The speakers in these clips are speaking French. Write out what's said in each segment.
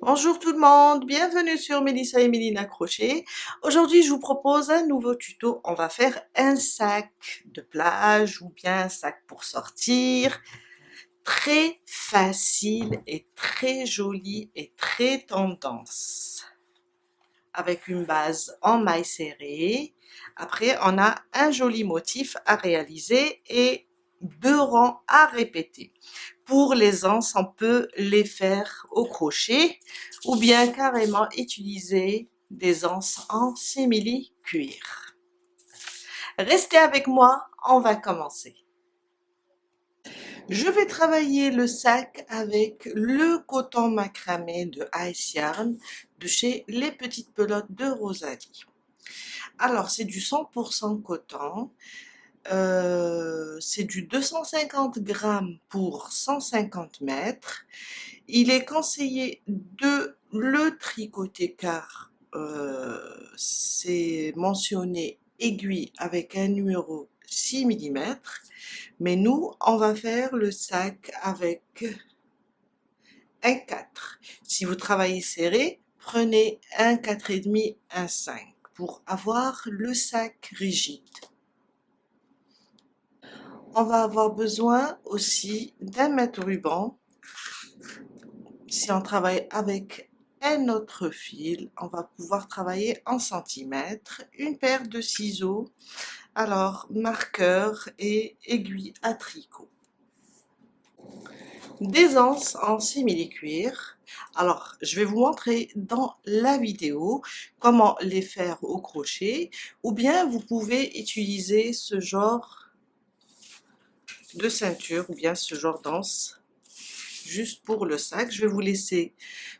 Bonjour tout le monde, bienvenue sur Mélissa et Mélina Crochet. Aujourd'hui, je vous propose un nouveau tuto. On va faire un sac de plage ou bien un sac pour sortir. Très facile et très joli et très tendance. Avec une base en maille serrée. Après, on a un joli motif à réaliser et 2 rangs à répéter. Pour les anses, on peut les faire au crochet ou bien carrément utiliser des anses en simili-cuir. Restez avec moi, on va commencer. Je vais travailler le sac avec le coton macramé de Ice Yarn de chez Les Petites Pelotes de Rosalie. Alors, c'est du 100% coton. C'est du 250 grammes pour 150 mètres. Il est conseillé de le tricoter car c'est mentionné aiguille avec un numéro 6 mm. Mais nous, on va faire le sac avec un 4. Si vous travaillez serré, prenez un 4,5, un 5 pour avoir le sac rigide. On va avoir besoin aussi d'un mètre ruban. Si on travaille avec un autre fil, on va pouvoir travailler en centimètres, une paire de ciseaux, alors marqueur et aiguille à tricot. Des anses en simili-cuir. Alors, je vais vous montrer dans la vidéo comment les faire au crochet, ou bien vous pouvez utiliser ce genre de ceinture, ou bien ce genre d'anse, juste pour le sac. Je vais vous laisser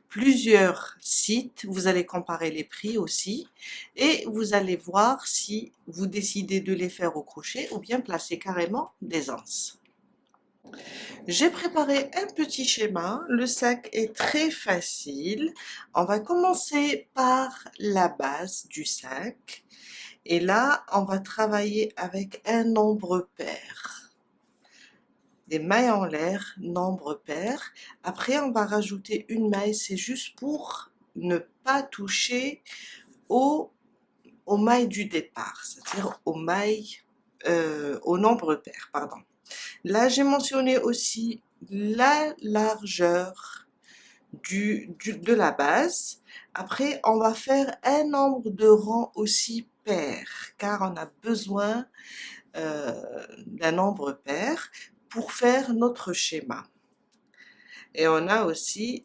plusieurs sites, vous allez comparer les prix aussi, et vous allez voir si vous décidez de les faire au crochet, ou bien placer carrément des anses. J'ai préparé un petit schéma, le sac est très facile. On va commencer par la base du sac et là on va travailler avec un nombre pair. Des mailles en l'air, nombre pair. Après on va rajouter une maille, c'est juste pour ne pas toucher aux mailles du départ, c'est-à-dire aux mailles, au nombre pair, pardon. Là, j'ai mentionné aussi la largeur de la base. Après, on va faire un nombre de rangs aussi pair, car on a besoin d'un nombre pair pour faire notre schéma. Et on a aussi,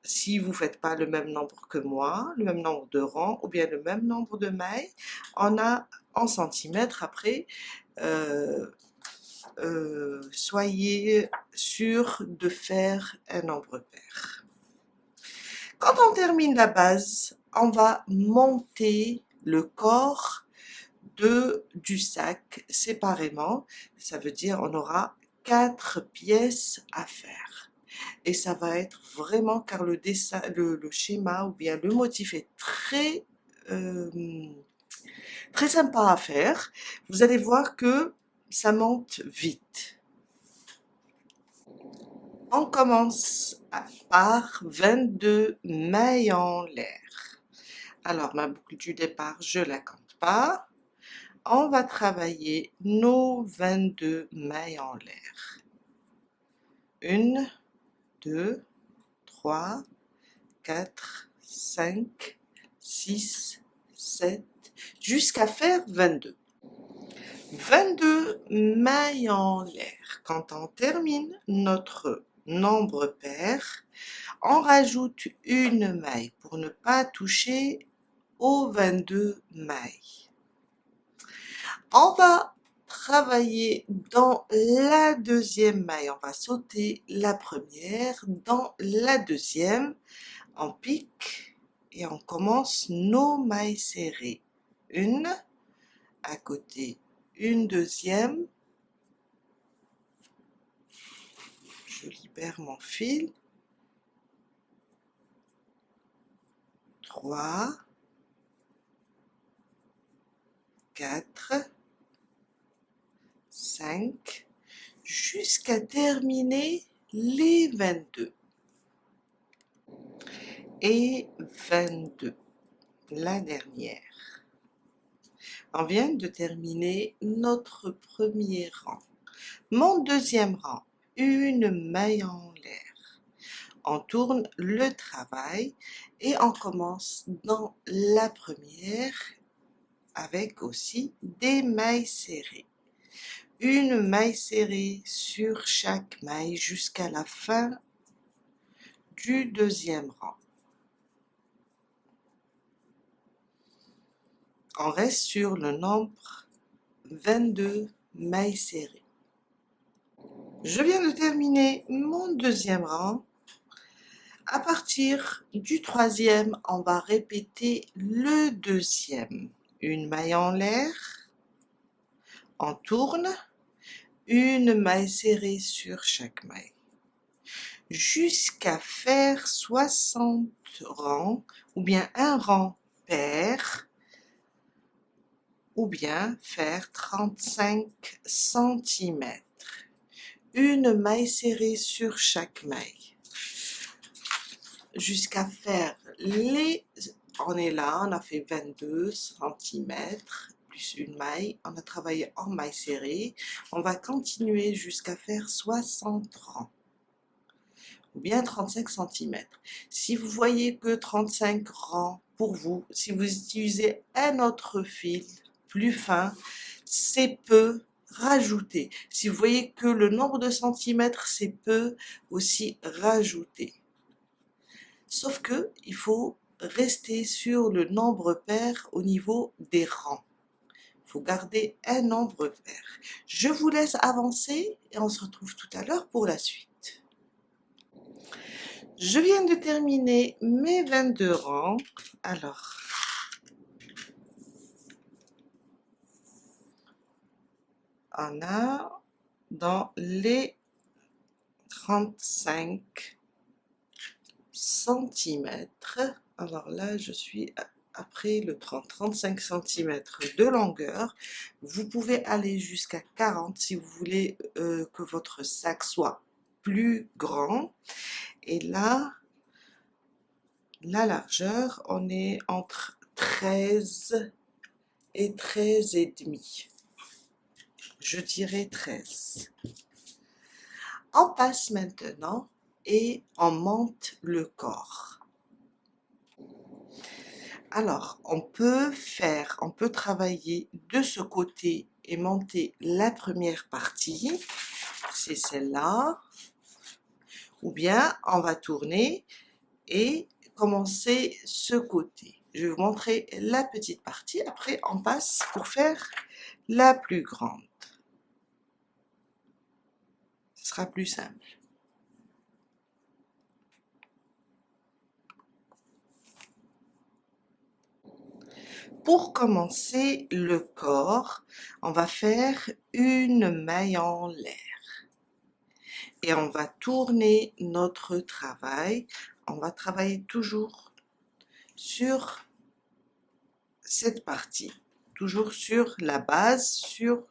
si vous ne faites pas le même nombre que moi, le même nombre de rangs ou bien le même nombre de mailles, on a en centimètres après. Soyez sûr de faire un nombre pair. Quand on termine la base, on va monter le corps du sac séparément. Ça veut dire on aura 4 pièces à faire. Et ça va être vraiment, car le dessin, le schéma ou bien le motif est euh, très sympa à faire. Vous allez voir que ça monte vite. On commence par 22 mailles en l'air. Alors, ma boucle du départ, je la compte pas. On va travailler nos 22 mailles en l'air. 1, 2, 3, 4, 5, 6, 7, jusqu'à faire 22. 22 mailles en l'air. Quand on termine notre nombre pair, on rajoute une maille pour ne pas toucher aux 22 mailles. On va travailler dans la deuxième maille. On va sauter la première dans la deuxième. On pique et on commence nos mailles serrées. Une à côté, une deuxième. Je libère mon fil. 3, 4, 5, jusqu'à terminer les 22. et 22, la dernière. On vient de terminer notre premier rang. Mon deuxième rang, une maille en l'air. On tourne le travail et on commence dans la première avec aussi des mailles serrées. Une maille serrée sur chaque maille jusqu'à la fin du deuxième rang. On reste sur le nombre 22 mailles serrées. Je viens de terminer mon deuxième rang. À partir du troisième, on va répéter le deuxième. Une maille en l'air, on tourne, une maille serrée sur chaque maille, jusqu'à faire 60 rangs, ou bien un rang pair, ou bien faire 35 cm. Une maille serrée sur chaque maille, jusqu'à faire on est là, on a fait 22 cm, plus une maille, on a travaillé en maille serrée, on va continuer jusqu'à faire 60 rangs, ou bien 35 cm. Si vous voyez que 35 rangs pour vous, si vous utilisez un autre fil plus fin, c'est peu, rajouter. Si vous voyez que le nombre de centimètres c'est peu, aussi rajouter. Sauf que il faut rester sur le nombre pair au niveau des rangs. Il faut garder un nombre pair. Je vous laisse avancer et on se retrouve tout à l'heure pour la suite. Je viens de terminer mes 22 rangs. Alors, on a dans les 35 centimètres. Alors là, je suis après le 35 cm de longueur. Vous pouvez aller jusqu'à 40 si vous voulez que votre sac soit plus grand. Et là, la largeur, on est entre 13 et 13 et demi. Je dirais 13. On passe maintenant et on monte le corps. Alors, on peut travailler de ce côté et monter la première partie, c'est celle-là, ou bien on va tourner et commencer ce côté. Je vais vous montrer la petite partie, après on passe pour faire la plus grande. Ce sera plus simple. Pour commencer le corps, on va faire une maille en l'air et on va tourner notre travail. On va travailler toujours sur cette partie, toujours sur la base, sur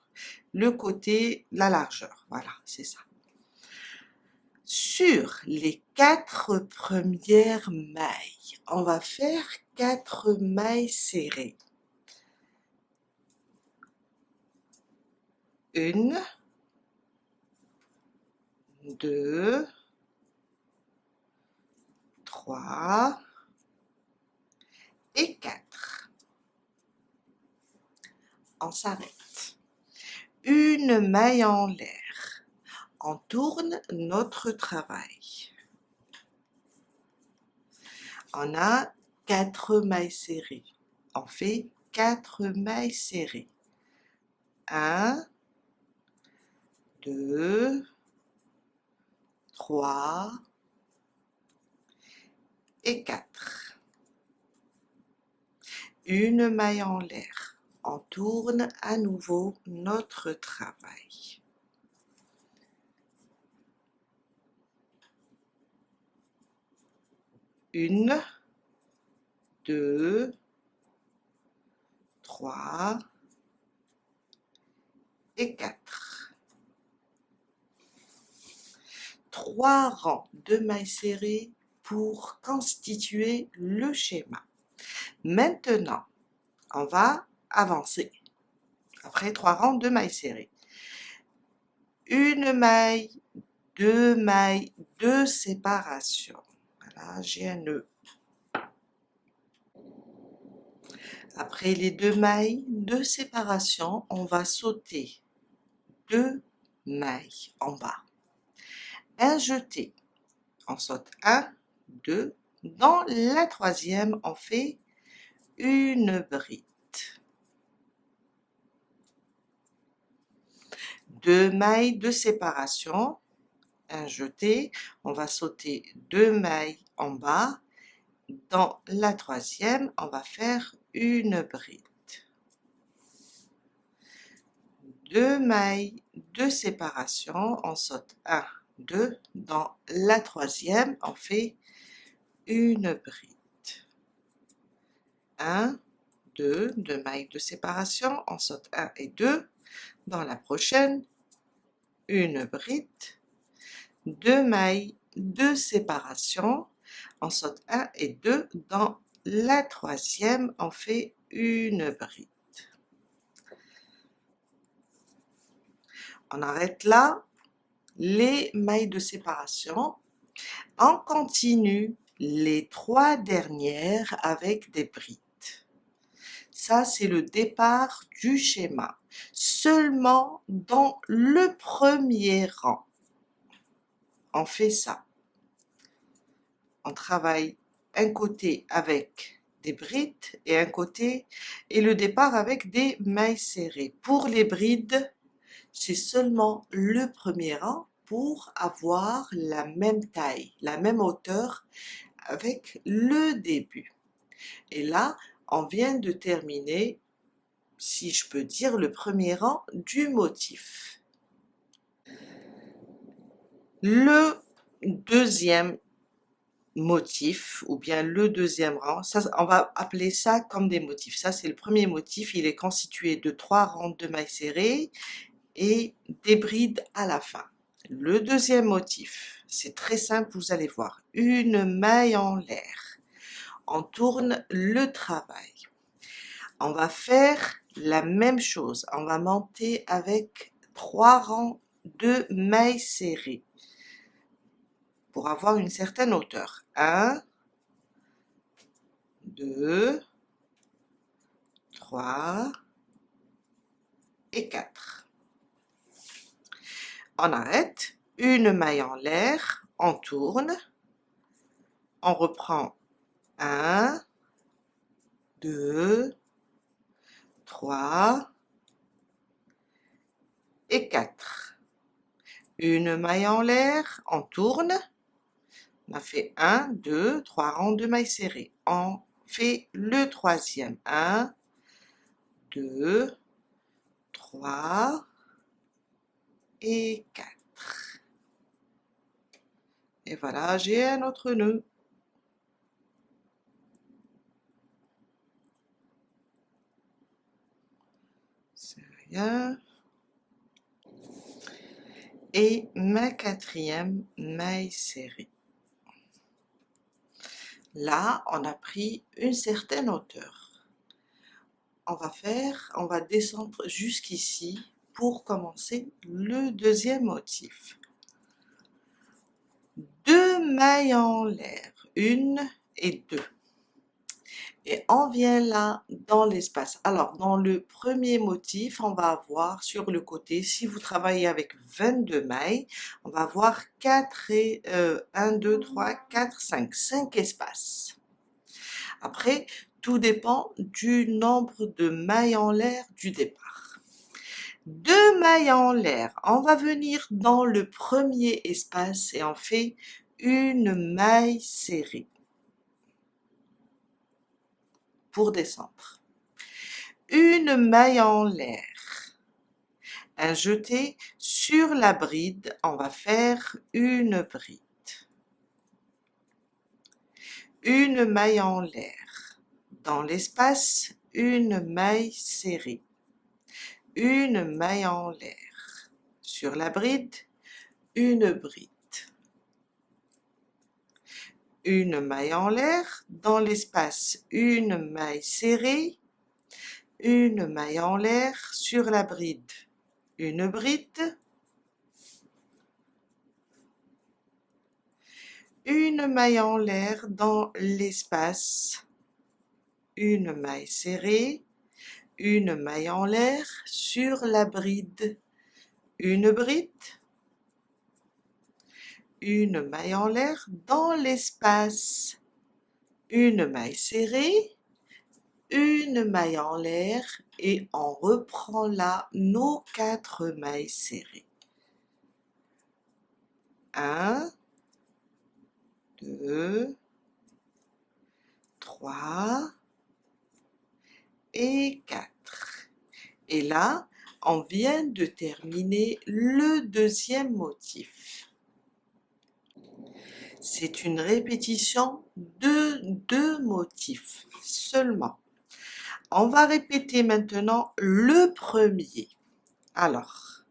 le côté, la largeur. Voilà, c'est ça. Sur les 4 premières mailles, on va faire 4 mailles serrées. Une, deux, trois et 4. On s'arrête. Une maille en l'air. On tourne notre travail. On a 4 mailles serrées. On fait 4 mailles serrées. 1, 2, 3 et 4. Une maille en l'air. On tourne à nouveau notre travail. Une, deux, trois et 4. 3 rangs de mailles serrées pour constituer le schéma. Maintenant, on va avancer. Après 3 rangs de mailles serrées. Une maille, 2 mailles de séparation. Voilà, j'ai un nœud. Après les 2 mailles de séparation, on va sauter 2 mailles en bas. Un jeté. On saute 1, 2. Dans la troisième, on fait une bride. 2 mailles de séparation, un jeté, on va sauter 2 mailles en bas. Dans la troisième, on va faire une bride. 2 mailles de séparation, on saute 1, 2. Dans la troisième, on fait une bride. 1, 2, 2 mailles de séparation, on saute 1 et 2. Dans la prochaine, une bride, 2 mailles de séparation, on saute 1 et 2. Dans la troisième, on fait une bride. On arrête là les mailles de séparation. On continue les 3 dernières avec des brides. Ça, c'est le départ du schéma. Seulement dans le premier rang, on fait ça. On travaille un côté avec des brides et un côté et le départ avec des mailles serrées. Pour les brides, c'est seulement le premier rang pour avoir la même taille, la même hauteur avec le début. Et là, on vient de terminer, si je peux dire, le premier rang du motif. Le deuxième motif, ou bien le deuxième rang, ça, on va appeler ça comme des motifs. Ça, c'est le premier motif, il est constitué de 3 rangs de mailles serrées et des brides à la fin. Le deuxième motif, c'est très simple, vous allez voir. Une maille en l'air. On tourne le travail. On va faire la même chose. On va monter avec 3 rangs de mailles serrées pour avoir une certaine hauteur. 1, 2, 3 et 4. On arrête, une maille en l'air, on tourne, on reprend 1, 2, 3 et 4. Une maille en l'air, on tourne, on a fait 1, 2, 3 rangs de mailles serrées. On fait le troisième, 1, 2, 3 et 4. Et voilà, j'ai un autre nœud. C'est rien. Et ma quatrième maille serrée. Là, on a pris une certaine hauteur. On va descendre jusqu'ici pour commencer le deuxième motif. 2 mailles en l'air, 1 et 2. Et on vient là dans l'espace. Alors, dans le premier motif, on va avoir sur le côté, si vous travaillez avec 22 mailles, on va avoir 4 et 1, 2, 3, 4, 5, 5 espaces. Après, tout dépend du nombre de mailles en l'air du départ. 2 mailles en l'air, on va venir dans le premier espace et on fait une maille serrée pour descendre. Une maille en l'air, un jeté sur la bride, on va faire une bride. Une maille en l'air, dans l'espace, une maille serrée. Une maille en l'air, sur la bride, une bride. une maille en l'air, dans l'espace une maille serrée, une maille en l'air, sur la bride une bride, une maille en l'air dans l'espace, une maille serrée, une maille en l'air sur la bride, une bride, une maille en l'air dans l'espace, une maille serrée, une maille en l'air et on reprend là nos 4 mailles serrées. 1, 2, 3 et 4. Et là, on vient de terminer le deuxième motif. C'est une répétition de 2 motifs seulement. On va répéter maintenant le premier. Alors,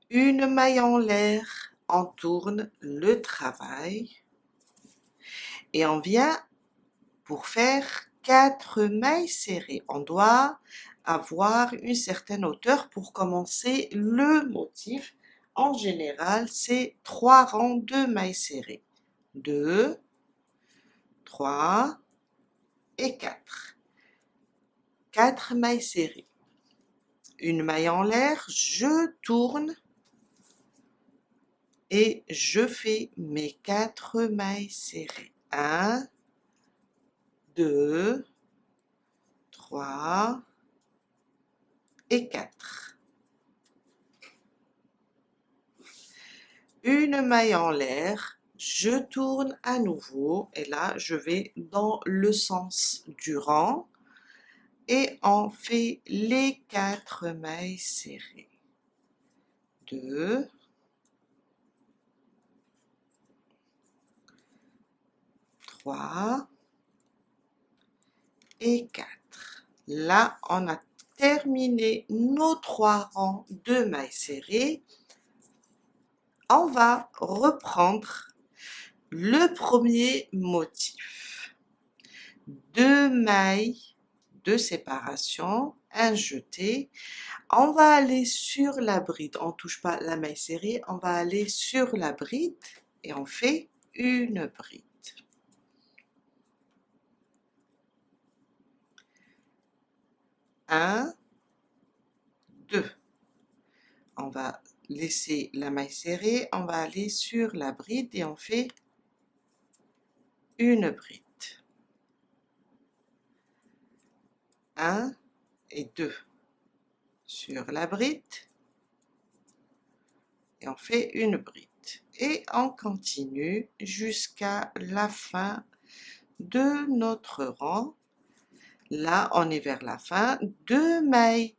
une maille en l'air, on tourne le travail et on vient pour faire 4 mailles serrées. On doit avoir une certaine hauteur pour commencer le motif. En général, c'est 3 rangs de mailles serrées. 2, 3 et 4. 4 mailles serrées. Une maille en l'air, je tourne et je fais mes 4 mailles serrées. 1, 2, 3 et 4. Une maille en l'air, je tourne à nouveau et là je vais dans le sens du rang et on fait les 4 mailles serrées. 2, 3 et 4. Là, on a terminé nos 3 rangs de mailles serrées. On va reprendre le premier motif. 2 mailles de séparation, un jeté. On va aller sur la bride, on ne touche pas la maille serrée, on va aller sur la bride et on fait une bride. 1, 2. On va laisser la maille serrée, on va aller sur la bride et on fait une bride. 1 et 2 sur la bride et on fait une bride. Et on continue jusqu'à la fin de notre rang. Là, on est vers la fin. 2 mailles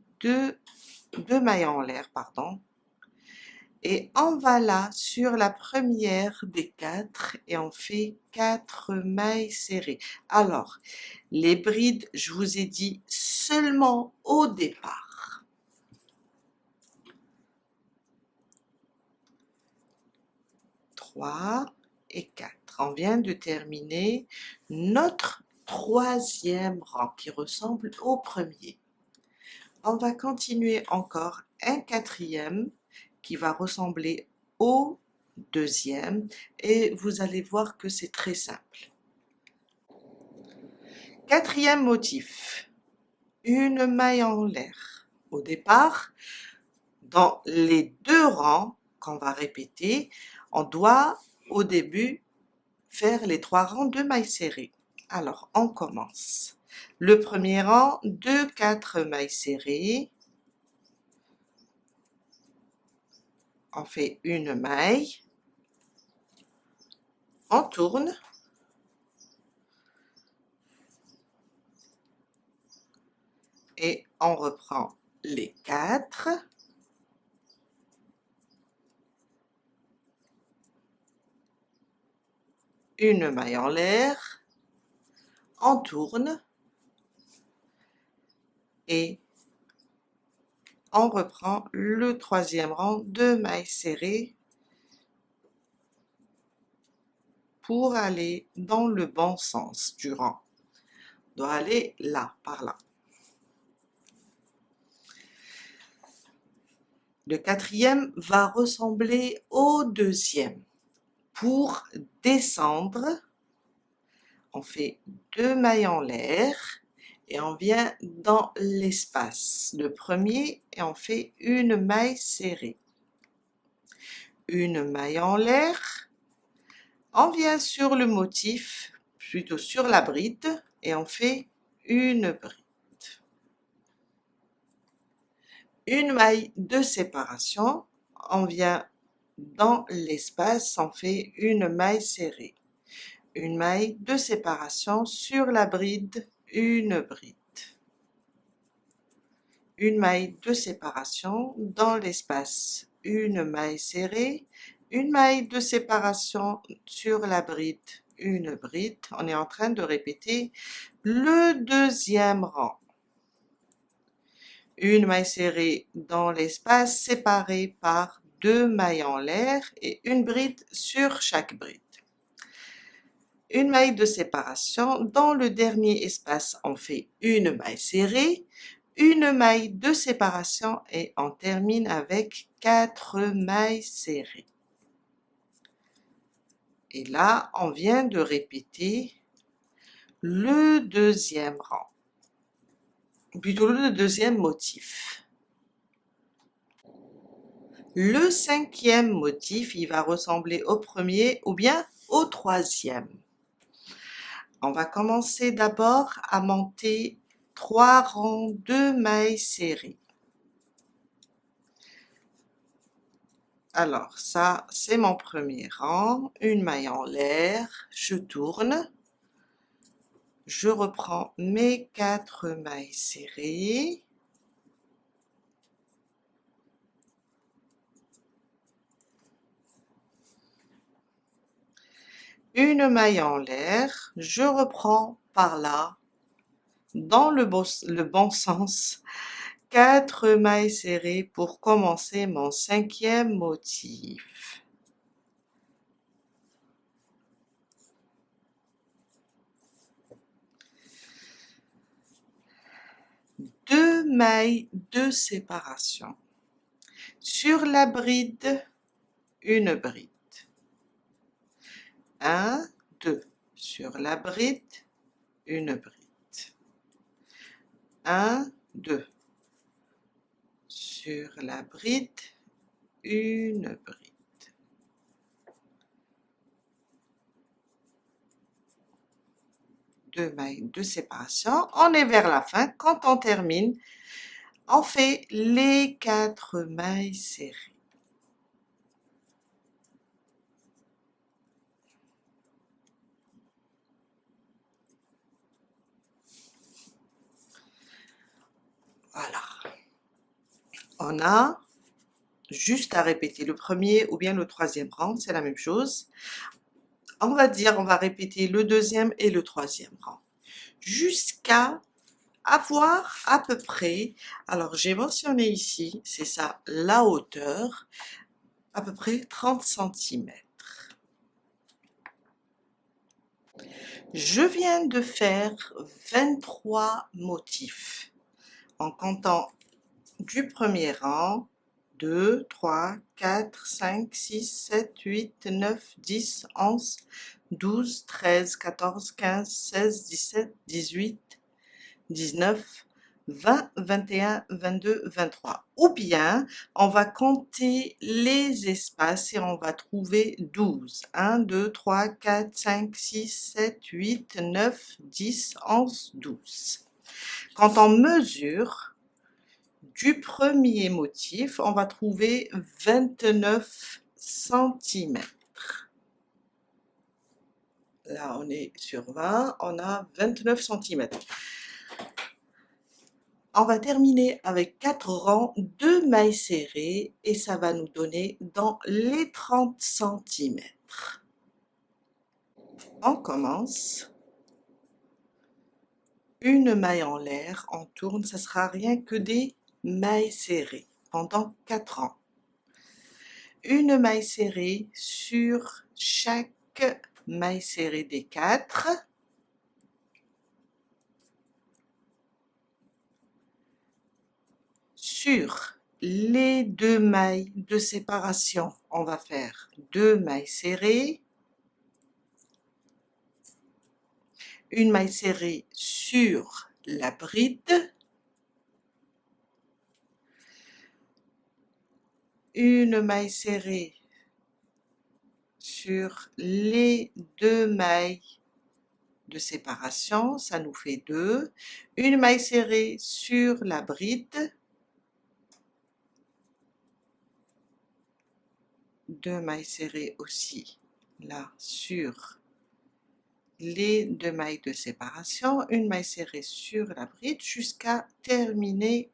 en l'air, pardon. Et on va là sur la première des 4 et on fait 4 mailles serrées. Alors, les brides, je vous ai dit seulement au départ. 3 et 4. On vient de terminer notre troisième rang qui ressemble au premier. On va continuer encore un quatrième qui va ressembler au deuxième et vous allez voir que c'est très simple. Quatrième motif, une maille en l'air. Au départ, dans les 2 rangs qu'on va répéter, on doit au début faire les 3 rangs de mailles serrées. Alors, on commence. Le premier rang, 2, 4 mailles serrées. On fait une maille. On tourne. Et on reprend les 4. Une maille en l'air. On tourne. Et on reprend le troisième rang de mailles serrées pour aller dans le bon sens du rang. On doit aller là, par là. Le quatrième va ressembler au deuxième. Pour descendre, on fait 2 mailles en l'air et on vient dans l'espace. Le premier, et on fait une maille serrée. Une maille en l'air, on vient sur le motif, plutôt sur la bride, et on fait une bride. Une maille de séparation, on vient dans l'espace, on fait une maille serrée. Une maille de séparation sur la bride, une bride. Une maille de séparation dans l'espace, une maille serrée, une maille de séparation sur la bride, une bride. On est en train de répéter le deuxième rang. Une maille serrée dans l'espace séparée par 2 mailles en l'air et une bride sur chaque bride. Une maille de séparation, dans le dernier espace on fait une maille serrée, une maille de séparation et on termine avec 4 mailles serrées. Et là on vient de répéter le deuxième rang, plutôt le deuxième motif. Le cinquième motif, il va ressembler au premier ou bien au troisième. On va commencer d'abord à monter 3 rangs de mailles serrées. Alors ça, c'est mon premier rang, une maille en l'air, je tourne, je reprends mes 4 mailles serrées, une maille en l'air, je reprends par là, dans le bon sens, 4 mailles serrées pour commencer mon cinquième motif. Deux mailles de séparation. Sur la bride, une bride. 1, 2. Sur la bride, une bride. 1, 2. Sur la bride, une bride. Deux mailles de séparation. On est vers la fin. Quand on termine, on fait les 4 mailles serrées. Voilà. On a juste à répéter le premier ou bien le troisième rang, c'est la même chose. On va dire, on va répéter le deuxième et le troisième rang jusqu'à avoir à peu près, alors j'ai mentionné ici, c'est ça, la hauteur, à peu près 30 cm. Je viens de faire 23 motifs en comptant du premier rang 2, 3, 4, 5, 6, 7, 8, 9, 10, 11, 12, 13, 14, 15, 16, 17, 18, 19, 20, 21, 22, 23. Ou bien, on va compter les espaces et on va trouver 12. 1, 2, 3, 4, 5, 6, 7, 8, 9, 10, 11, 12. Quand on mesure du premier motif, on va trouver 29 cm. Là, on est sur 20, on a 29 cm. On va terminer avec 4 rangs de mailles serrées et ça va nous donner dans les 30 cm. On commence. Une maille en l'air, on tourne, ça sera rien que des mailles serrées pendant 4 rangs. Une maille serrée sur chaque mailles serrées des 4. Sur les 2 mailles de séparation, on va faire 2 mailles serrées, une maille serrée sur la bride, une maille serrée sur les 2 mailles de séparation, ça nous fait 2, une maille serrée sur la bride, 2 mailles serrées aussi là sur les 2 mailles de séparation, une maille serrée sur la bride jusqu'à terminer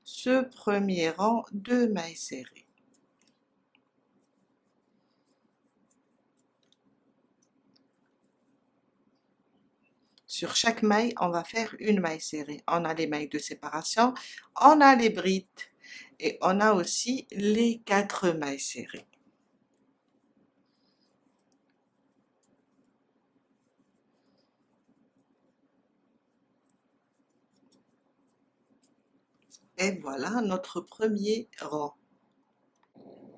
ce premier rang de mailles serrées. Sur chaque maille, on va faire une maille serrée. On a les mailles de séparation, on a les brides et on a aussi les 4 mailles serrées. Et voilà notre premier rang.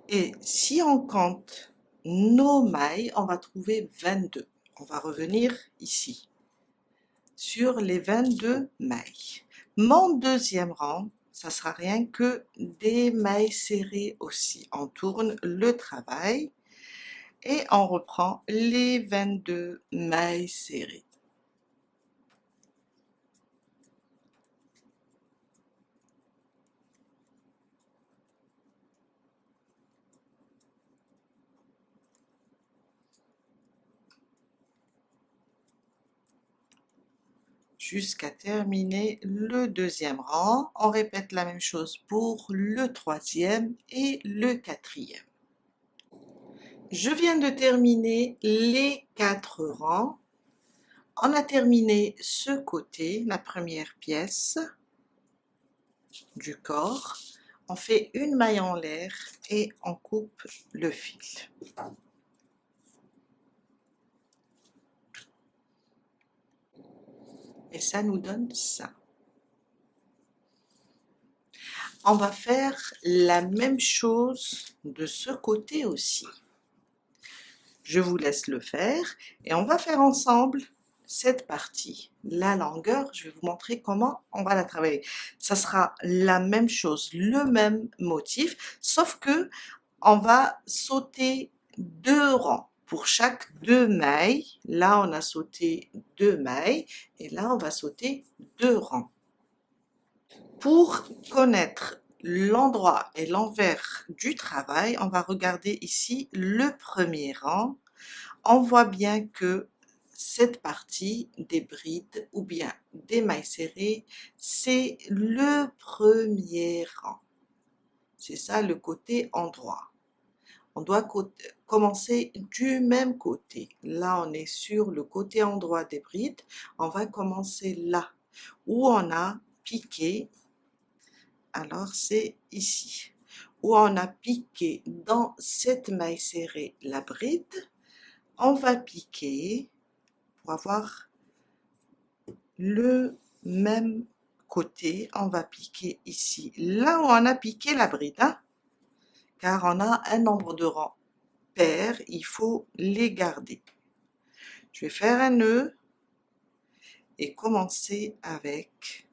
Et si on compte nos mailles, on va trouver 22. On va revenir ici, sur les 22 mailles. Mon deuxième rang, ça sera rien que des mailles serrées aussi. On tourne le travail et on reprend les 22 mailles serrées. Jusqu'à terminer le deuxième rang. On répète la même chose pour le troisième et le quatrième. Je viens de terminer les 4 rangs. On a terminé ce côté, la première pièce du corps. On fait une maille en l'air et on coupe le fil. Et ça nous donne ça. On va faire la même chose de ce côté aussi. Je vous laisse le faire et on va faire ensemble cette partie. La longueur, je vais vous montrer comment on va la travailler. Ça sera la même chose, le même motif, sauf que on va sauter 2 rangs. Pour chaque 2 mailles, là on a sauté 2 mailles et là on va sauter 2 rangs. Pour connaître l'endroit et l'envers du travail, on va regarder ici le premier rang. On voit bien que cette partie des brides ou bien des mailles serrées, c'est le premier rang. C'est ça le côté endroit. On doit commencer du même côté. Là, on est sur le côté endroit des brides. On va commencer là où on a piqué. Alors, c'est ici où on a piqué dans cette maille serrée la bride. On va piquer pour avoir le même côté. On va piquer ici, là où on a piqué la bride, hein, car on a un nombre de rangs pair, il faut les garder. Je vais faire un nœud et commencer avec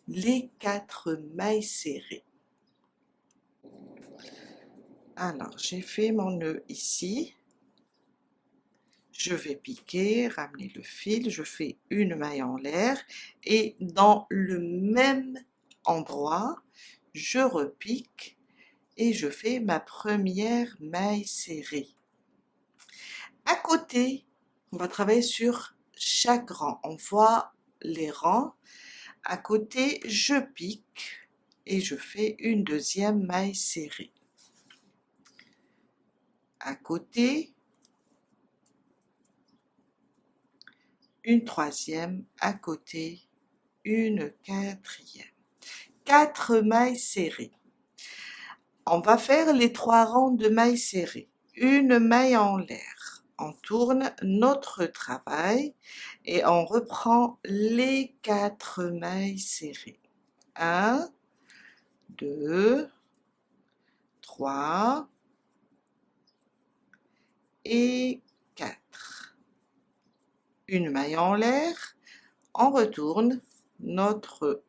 les 4 mailles serrées. Alors, j'ai fait mon nœud ici. Je vais piquer, ramener le fil, je fais une maille en l'air et dans le même endroit, je repique et je fais ma première maille serrée. À côté, on va travailler sur chaque rang. On voit les rangs. À côté, je pique et je fais une deuxième maille serrée. À côté, une troisième, à côté, une quatrième. 4 mailles serrées. On va faire les 3 rangs de mailles serrées. Une maille en l'air. On tourne notre travail et on reprend les 4 mailles serrées. 1, 2, 3 et 4. Une maille en l'air, on retourne notre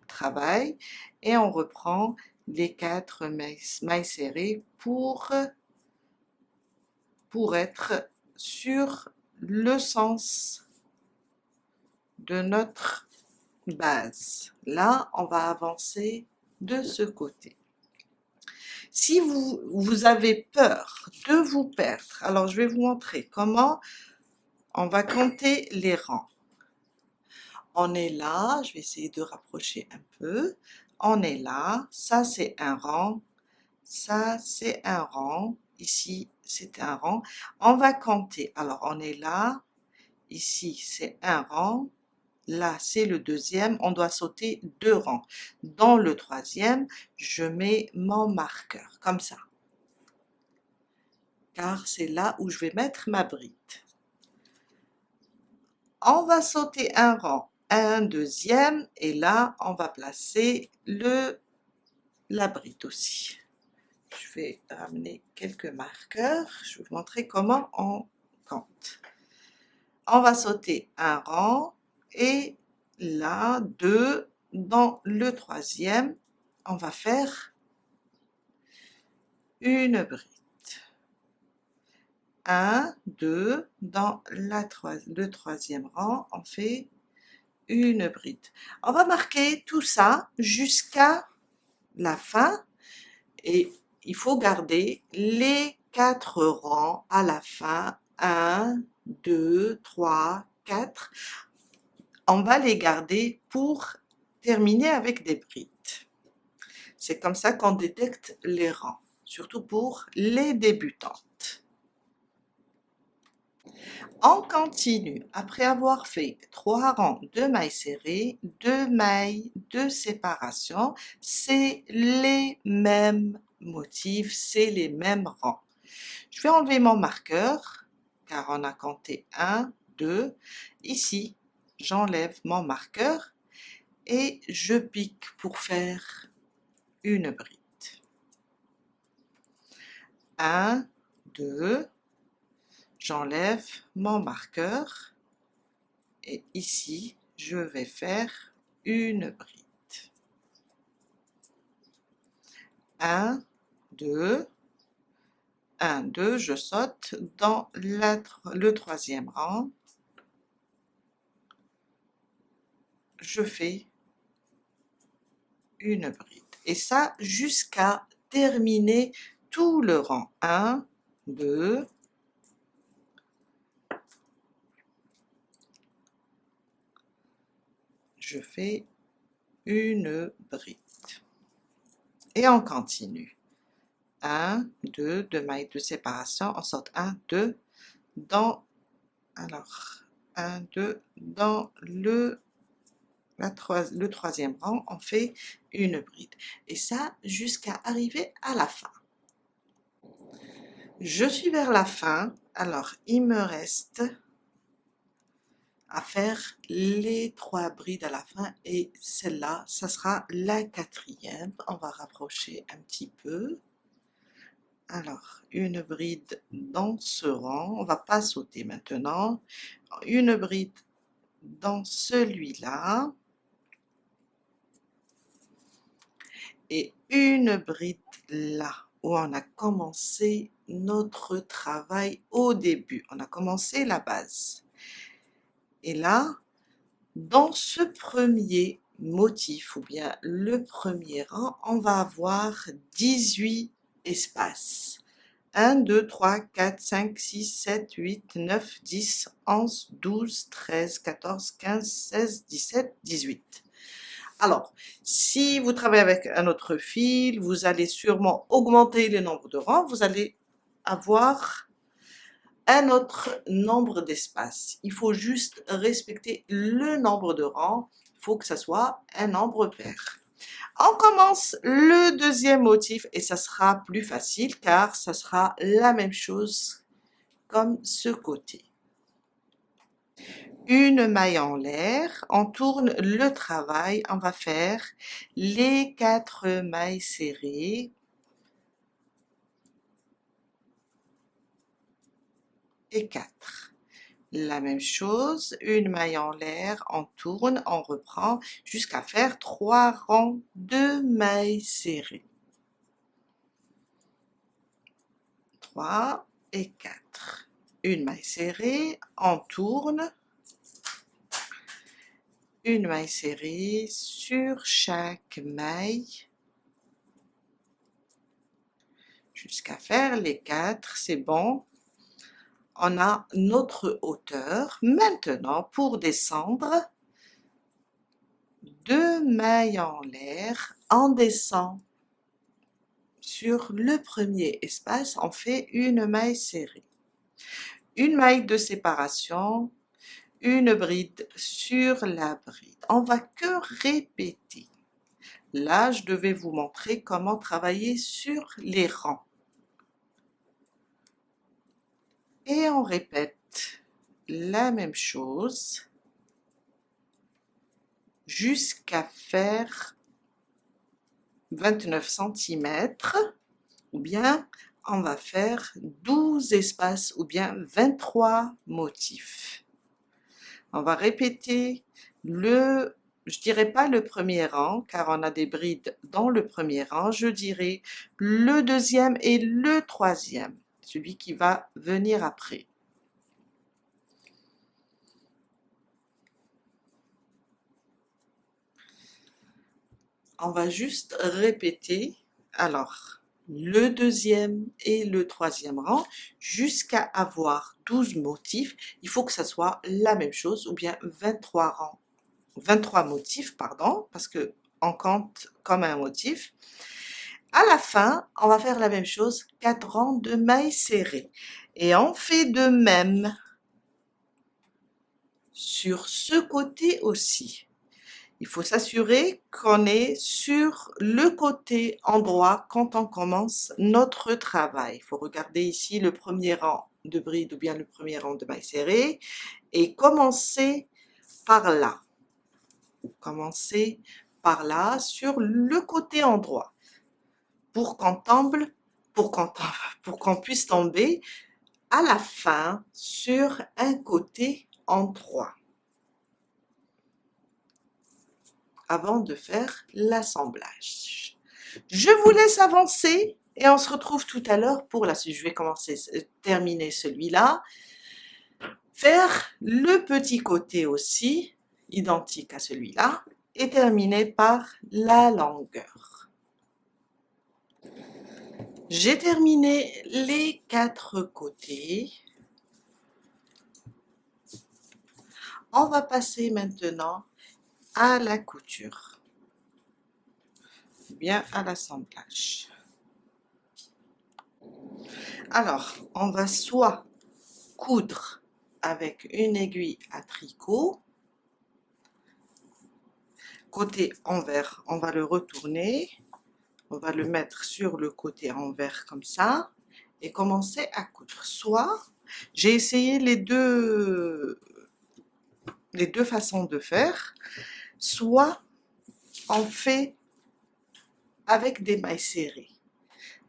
travail et on reprend les 4 mailles serrées pour être sur le sens de notre base. Là, on va avancer de ce côté. Si vous avez peur de vous perdre, alors je vais vous montrer comment on va compter les rangs. On est là, je vais essayer de rapprocher un peu. On est là, ça c'est un rang, ça c'est un rang, ici c'est un rang. On va compter, alors on est là, ici c'est un rang, là c'est le deuxième, on doit sauter 2 rangs. Dans le troisième, je mets mon marqueur, comme ça. Car c'est là où je vais mettre ma bride. On va sauter un rang, un deuxième, et là on va placer la bride aussi. Je vais ramener quelques marqueurs, je vais vous montrer comment on compte. On va sauter un rang et là 2, dans le troisième, on va faire une bride. 1, 2, dans le troisième rang, on fait une bride. On va marquer tout ça jusqu'à la fin et il faut garder les 4 rangs à la fin. 1, 2, 3, 4. On va les garder pour terminer avec des brides. C'est comme ça qu'on détecte les rangs, surtout pour les débutantes. On continue. Après avoir fait 3 rangs de mailles serrées, 2 mailles de séparation, c'est les mêmes motifs, c'est les mêmes rangs. Je vais enlever mon marqueur, car on a compté 1, 2. Ici, j'enlève mon marqueur et je pique pour faire une bride. 1, 2, j'enlève mon marqueur et ici, je vais faire une bride. 1, 2, 1, 2, je saute dans le troisième rang. Je fais une bride. Et ça, jusqu'à terminer tout le rang. 1, 2, je fais une bride. Et on continue. 1, 2, 2 mailles de séparation, on saute 1, 2, dans, alors, 1, 2, dans le troisième rang, on fait une bride. Et ça, jusqu'à arriver à la fin. Je suis vers la fin, alors il me reste à faire les 3 brides à la fin et celle-là, ça sera la 4e. On va rapprocher un petit peu. Alors, une bride dans ce rang, on va pas sauter maintenant. Une bride dans celui-là. Et une bride là, où on a commencé notre travail au début. On a commencé la base. Et là, dans ce premier motif, ou bien le premier rang, on va avoir 18 espaces. 1, 2, 3, 4, 5, 6, 7, 8, 9, 10, 11, 12, 13, 14, 15, 16, 17, 18. Alors, si vous travaillez avec un autre fil, vous allez sûrement augmenter le nombre de rangs, vous allez avoir un autre nombre d'espaces. Il faut juste respecter le nombre de rangs, il faut que ça soit un nombre pair. On commence le deuxième motif et ça sera plus facile car ça sera la même chose comme ce côté. Une maille en l'air, on tourne le travail, on va faire les 4 mailles serrées et 4. La même chose, une maille en l'air, on tourne, on reprend jusqu'à faire 3 rangs de mailles serrées. 3 et 4. Une maille serrée, on tourne, une maille serrée sur chaque maille jusqu'à faire les 4, c'est bon. On a notre hauteur. Maintenant, pour descendre, 2 mailles en l'air, on descend. Sur le premier espace, on fait une maille serrée. Une maille de séparation, une bride sur la bride. On va que répéter. Là, je devais vous montrer comment travailler sur les rangs. Et on répète la même chose jusqu'à faire 29 cm, ou bien on va faire 12 espaces, ou bien 23 motifs. On va répéter je dirais pas le premier rang, car on a des brides dans le premier rang, je dirais le deuxième et le troisième, celui qui va venir après. On va juste répéter, alors, le deuxième et le troisième rang, jusqu'à avoir 12 motifs. Il faut que ça soit la même chose, ou bien 23 rangs, 23 motifs, pardon, parce que on compte comme un motif. À la fin, on va faire la même chose, 4 rangs de mailles serrées. Et on fait de même sur ce côté aussi. Il faut s'assurer qu'on est sur le côté endroit quand on commence notre travail. Il faut regarder ici le premier rang de bride ou bien le premier rang de mailles serrées et commencer par là. Commencer par là sur le côté endroit pour qu'on tombe, pour qu'on puisse tomber à la fin sur un côté endroit, avant de faire l'assemblage. Je vous laisse avancer et on se retrouve tout à l'heure pour la suite. Je vais terminer celui-là. Faire le petit côté aussi, identique à celui-là, et terminer par la longueur. J'ai terminé les 4 côtés. On va passer maintenant à la couture, bien à l'assemblage. Alors, on va soit coudre avec une aiguille à tricot, côté envers, on va le retourner, on va le mettre sur le côté envers comme ça, et commencer à coudre. Soit, j'ai essayé les deux façons de faire, soit on fait avec des mailles serrées.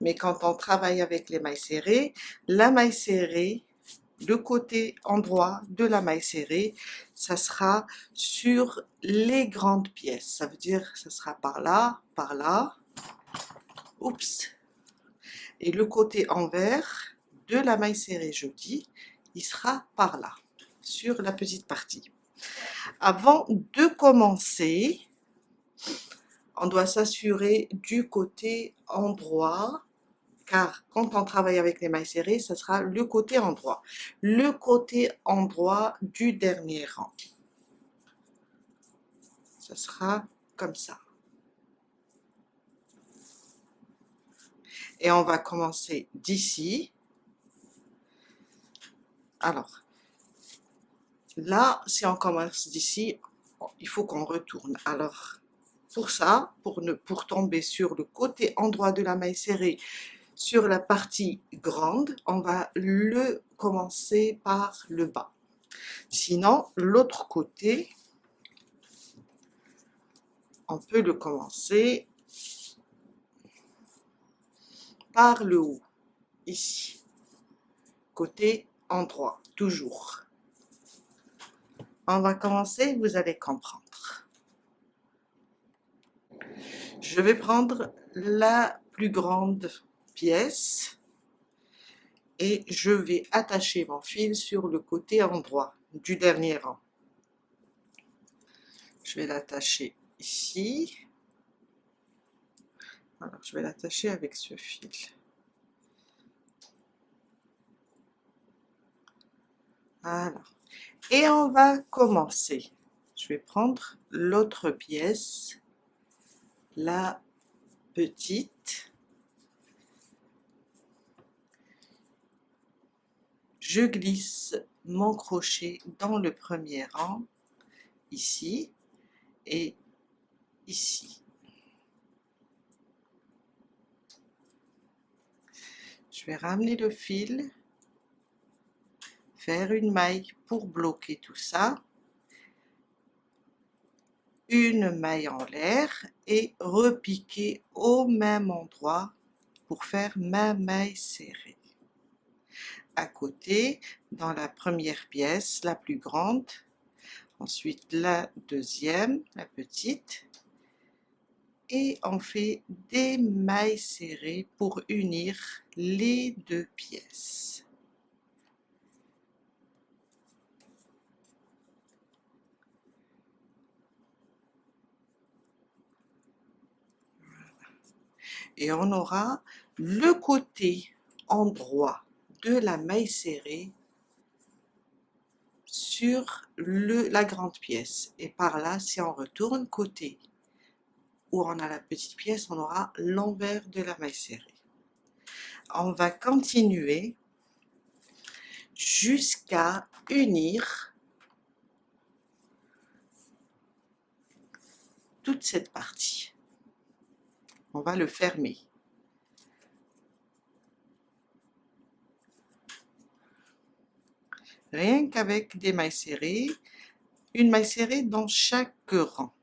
Mais quand on travaille avec les mailles serrées, la maille serrée, le côté endroit de la maille serrée, ça sera sur les grandes pièces. Ça veut dire ça sera par là, oups. Et le côté envers de la maille serrée, je dis, il sera par là, sur la petite partie. Avant de commencer, on doit s'assurer du côté endroit, car quand on travaille avec les mailles serrées, ce sera le côté endroit. Le côté endroit du dernier rang. Ce sera comme ça. Et on va commencer d'ici. Alors, là, si on commence d'ici, il faut qu'on retourne. Alors, pour ça, pour tomber sur le côté endroit de la maille serrée, sur la partie grande, on va le commencer par le bas. Sinon, l'autre côté, on peut le commencer par le haut, ici, côté endroit, toujours. On va commencer, vous allez comprendre. Je vais prendre la plus grande pièce et je vais attacher mon fil sur le côté endroit du dernier rang. Je vais l'attacher ici. Alors, je vais l'attacher avec ce fil. Voilà. Et on va commencer. Je vais prendre l'autre pièce, la petite. Je glisse mon crochet dans le premier rang, ici et ici. Je vais ramener le fil, faire une maille pour bloquer tout ça, une maille en l'air et repiquer au même endroit pour faire ma maille serrée. À côté, dans la première pièce, la plus grande, ensuite la deuxième, la petite, et on fait des mailles serrées pour unir les deux pièces. Et on aura le côté endroit de la maille serrée sur la grande pièce. Et par là, si on retourne côté où on a la petite pièce, on aura l'envers de la maille serrée. On va continuer jusqu'à unir toute cette partie. On va le fermer. Rien qu'avec des mailles serrées, une maille serrée dans chaque rang.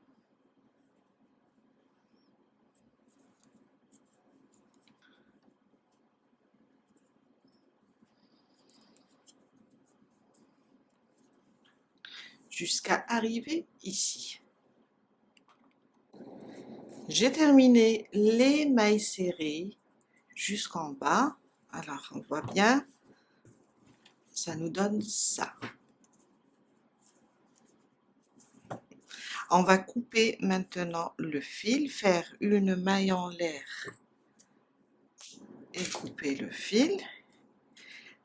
Jusqu'à arriver ici. J'ai terminé les mailles serrées jusqu'en bas. Alors, on voit bien, ça nous donne ça. On va couper maintenant le fil, faire une maille en l'air et couper le fil.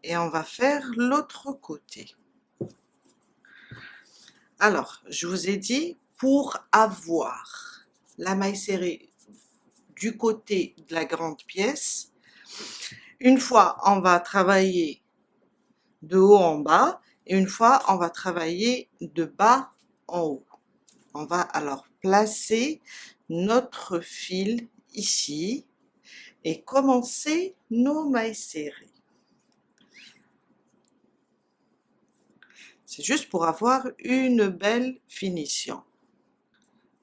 Et on va faire l'autre côté. Alors, je vous ai dit, pour avoir la maille serrée du côté de la grande pièce, une fois on va travailler de haut en bas et une fois on va travailler de bas en haut. On va alors placer notre fil ici et commencer nos mailles serrées. C'est juste pour avoir une belle finition.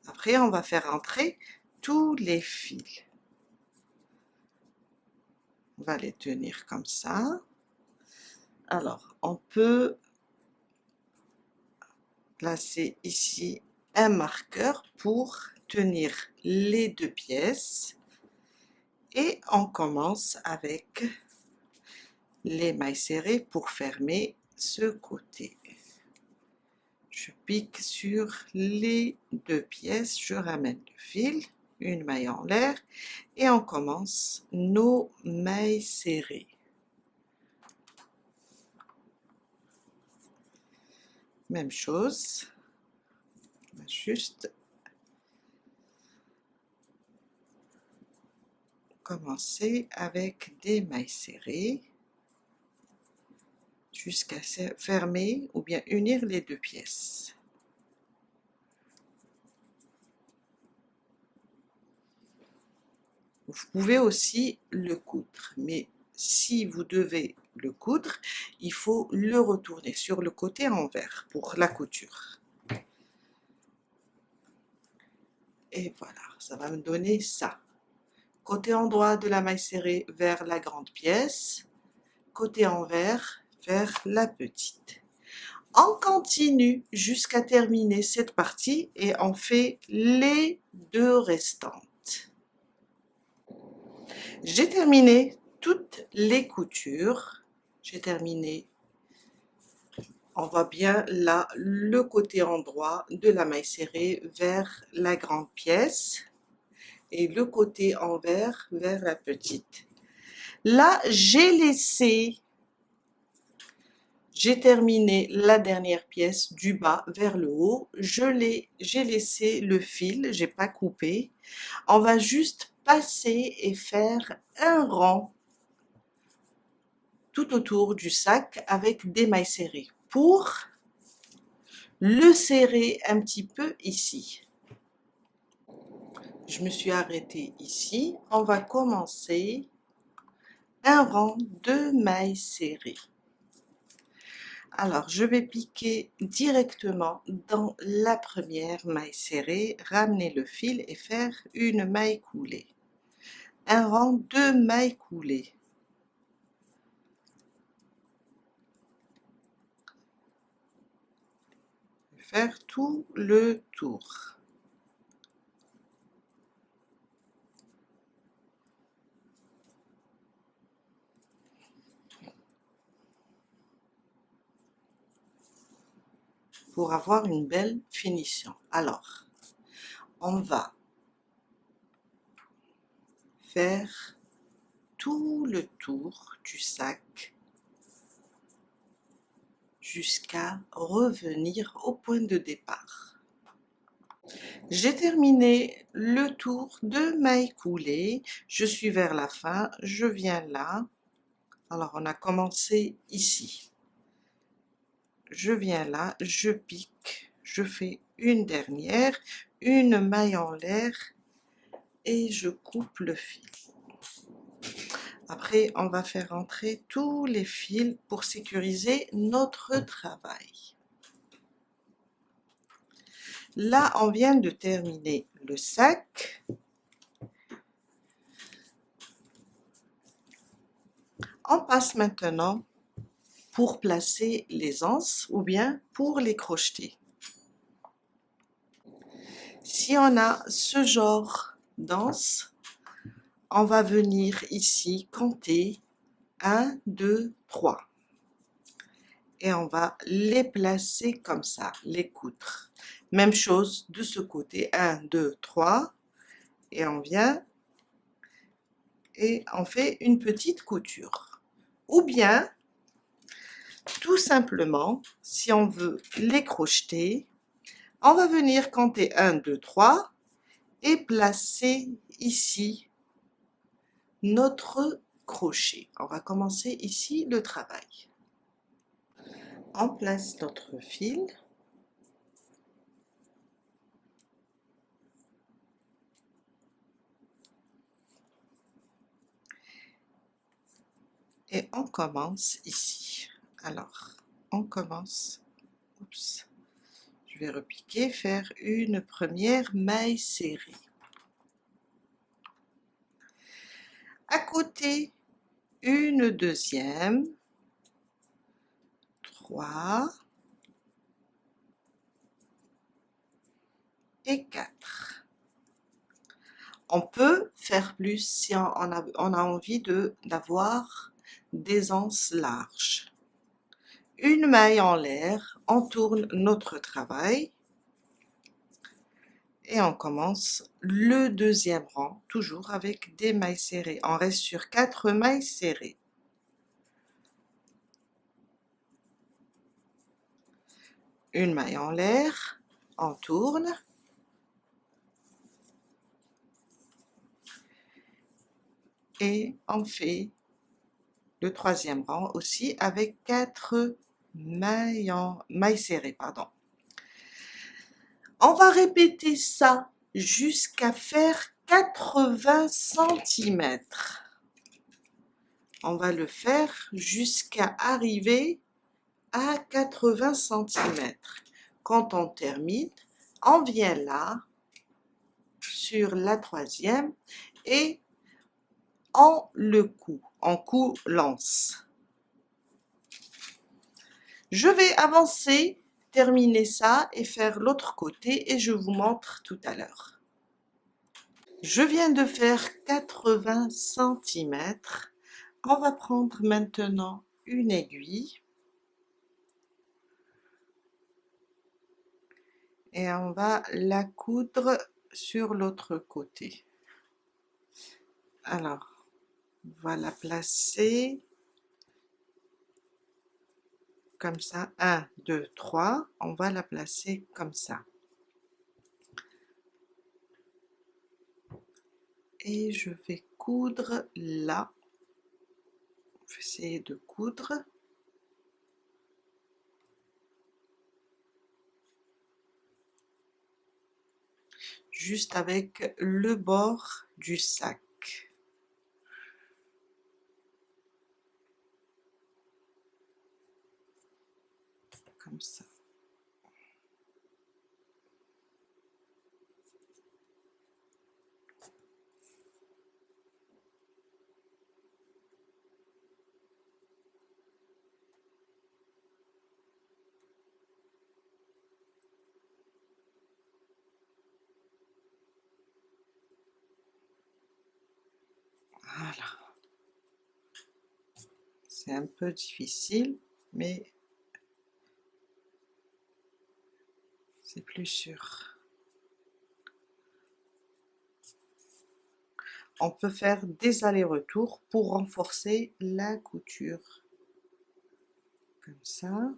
Après, on va faire entrer tous les fils. On va les tenir comme ça. Alors, on peut placer ici un marqueur pour tenir les deux pièces. Et on commence avec les mailles serrées pour fermer ce côté. Je pique sur les deux pièces, je ramène le fil, une maille en l'air et on commence nos mailles serrées. Même chose, on va juste commencer avec des mailles serrées jusqu'à fermer ou bien unir les deux pièces. Vous pouvez aussi le coudre, mais si vous devez le coudre, il faut le retourner sur le côté envers pour la couture. Et voilà, ça va me donner ça. Côté endroit de la maille serrée vers la grande pièce, côté envers vers la petite. On continue jusqu'à terminer cette partie et on fait les deux restantes. J'ai terminé toutes les coutures. J'ai terminé, on voit bien là le côté endroit de la maille serrée vers la grande pièce et le côté envers vers la petite. Là, j'ai terminé la dernière pièce du bas vers le haut. J'ai laissé le fil, j'ai pas coupé. On va juste passer et faire un rang tout autour du sac avec des mailles serrées pour le serrer un petit peu ici. Je me suis arrêtée ici. On va commencer un rang de mailles serrées. Alors, je vais piquer directement dans la première maille serrée, ramener le fil et faire une maille coulée. Un rang de mailles coulées. Faire tout le tour. Pour avoir une belle finition. Alors, on va faire tout le tour du sac jusqu'à revenir au point de départ. J'ai terminé le tour de mailles coulées, je suis vers la fin, je viens là. Alors on a commencé ici. Je viens là, je pique, je fais une dernière, une maille en l'air et je coupe le fil. Après, on va faire entrer tous les fils pour sécuriser notre travail. Là, on vient de terminer le sac. On passe maintenant pour placer les anses ou bien pour les crocheter. Si on a ce genre d'anse, on va venir ici compter 1, 2, 3. Et on va les placer comme ça, les coudre. Même chose de ce côté, 1, 2, 3. Et on vient et on fait une petite couture. Ou bien, tout simplement, si on veut les crocheter, on va venir compter 1, 2, 3 et placer ici notre crochet. On va commencer ici le travail. On place notre fil. Et on commence ici. Alors, on commence, oups, je vais repiquer, faire une première maille serrée. À côté, une deuxième, 3 et 4. On peut faire plus si on a envie d'avoir des anses larges. Une maille en l'air, on tourne notre travail et on commence le deuxième rang, toujours avec des mailles serrées. On reste sur 4 mailles serrées. Une maille en l'air, on tourne. Et on fait le troisième rang aussi avec 4 mailles serrées, pardon. On va répéter ça jusqu'à faire 80 centimètres. On va le faire jusqu'à arriver à 80 centimètres. Quand on termine, on vient là, sur la troisième, et on le coud, on coud-lance. Je vais avancer, terminer ça et faire l'autre côté et je vous montre tout à l'heure. Je viens de faire 80 centimètres. On va prendre maintenant une aiguille et on va la coudre sur l'autre côté. Alors, on va la placer comme ça. 1, 2, 3. On va la placer comme ça. Et je vais coudre là. Je vais essayer de coudre. Juste avec le bord du sac. Comme ça. Voilà. C'est un peu difficile, mais c'est plus sûr. On peut faire des allers-retours pour renforcer la couture. Comme ça.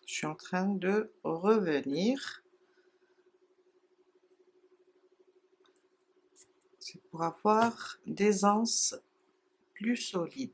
Je suis en train de revenir. C'est pour avoir des anses plus solides.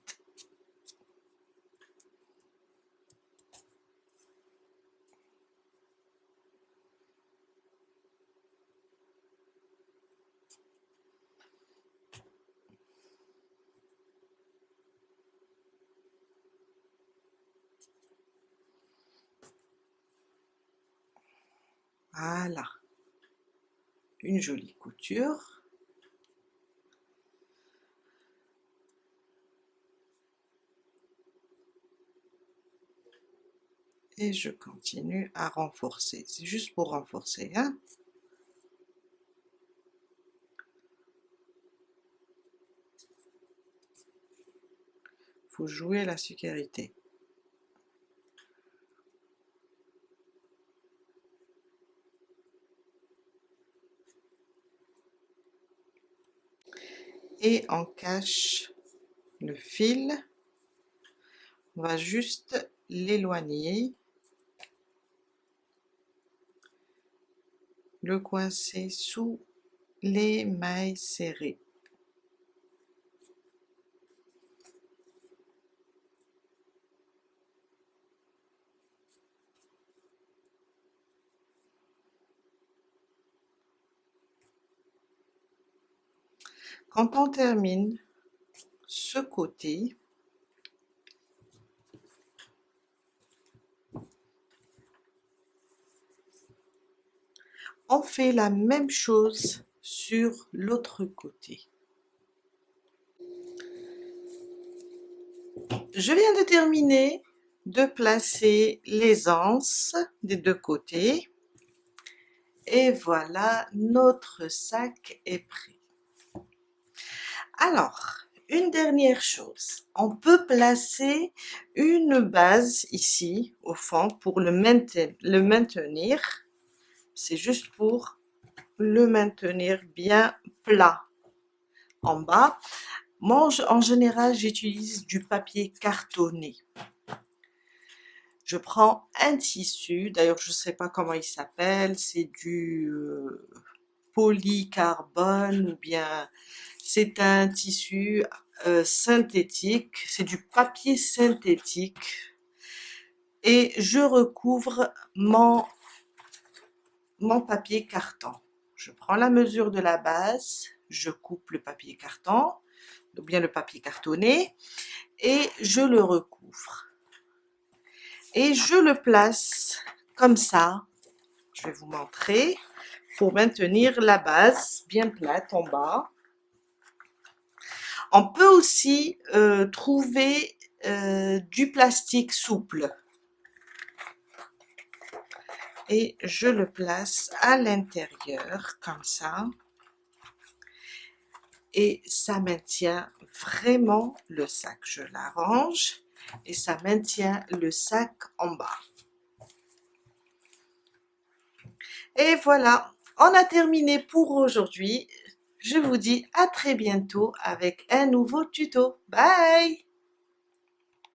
Voilà. Une jolie couture. Et je continue à renforcer. C'est juste pour renforcer, hein. Faut jouer la sécurité. Et on cache le fil. On va juste l'éloigner, le coincer sous les mailles serrées. Quand on termine ce côté, on fait la même chose sur l'autre côté. Je viens de terminer de placer les anses des deux côtés. Et voilà, notre sac est prêt. Alors, une dernière chose, on peut placer une base ici au fond pour le maintenir. C'est juste pour le maintenir bien plat en bas. Moi, en général, j'utilise du papier cartonné. Je prends un tissu, d'ailleurs je ne sais pas comment il s'appelle, c'est du polycarbone ou bien c'est un tissu synthétique, c'est du papier synthétique et je recouvre mon papier carton. Je prends la mesure de la base, je coupe le papier carton ou bien le papier cartonné et je le recouvre. Et je le place comme ça. Je vais vous montrer pour maintenir la base bien plate en bas. On peut aussi trouver du plastique souple. Et je le place à l'intérieur comme ça. Et ça maintient vraiment le sac. Je l'arrange et ça maintient le sac en bas. Et voilà, on a terminé pour aujourd'hui. Je vous dis à très bientôt avec un nouveau tuto. Bye!